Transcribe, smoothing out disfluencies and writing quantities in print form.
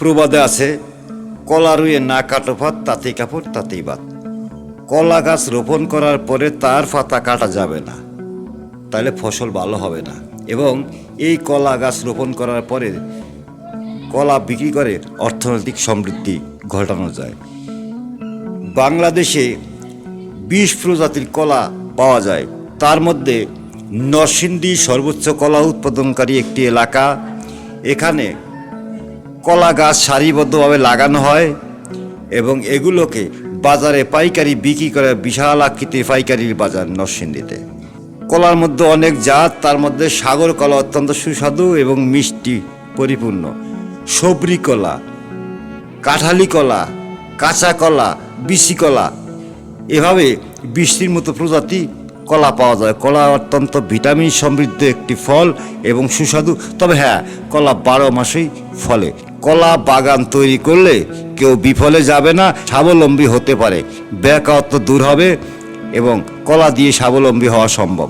প্রবাদে আছে, কলা রুয়ে না কাটো ভাত, তাতেই কাপড় তাতেই বাত। কলা গাছ রোপণ করার পরে তার পাতা কাটা যাবে না, তাহলে ফসল ভালো হবে না। এবং এই কলা গাছ রোপণ করার পরে কলা বিক্রি করে অর্থনৈতিক সমৃদ্ধি ঘটানো যায়। বাংলাদেশে 20 প্রজাতির কলা পাওয়া যায়। তার মধ্যে নরসিংদী সর্বোচ্চ কলা উৎপাদনকারী একটি এলাকা। এখানে কলা গাছ সারিবদ্ধভাবে লাগানো হয় এবং এগুলোকে বাজারে পাইকারি বিক্রি করে বিশাল আকৃতির পাইকারির বাজার নরসিংদীতে। কলার মধ্যে অনেক জাত, তার মধ্যে সাগর কলা অত্যন্ত সুস্বাদু এবং মিষ্টি পরিপূর্ণ, সবরি কলা, কাঁঠালি কলা, কাঁচা কলা, বিচি কলা, এভাবে 20টির মতো প্রজাতি কলা পাওয়া যায়। কলা অত্যন্ত ভিটামিন সমৃদ্ধ একটি ফল এবং সুস্বাদু। তবে হ্যাঁ, কলা 12 মাসেই ফলে। কলা বাগান তৈরি করলে কেউ বিফলে যাবে না, স্বাবলম্বী হতে পারে, বেকারত্ব দূর হবে এবং কলা দিয়ে স্বাবলম্বী হওয়া সম্ভব।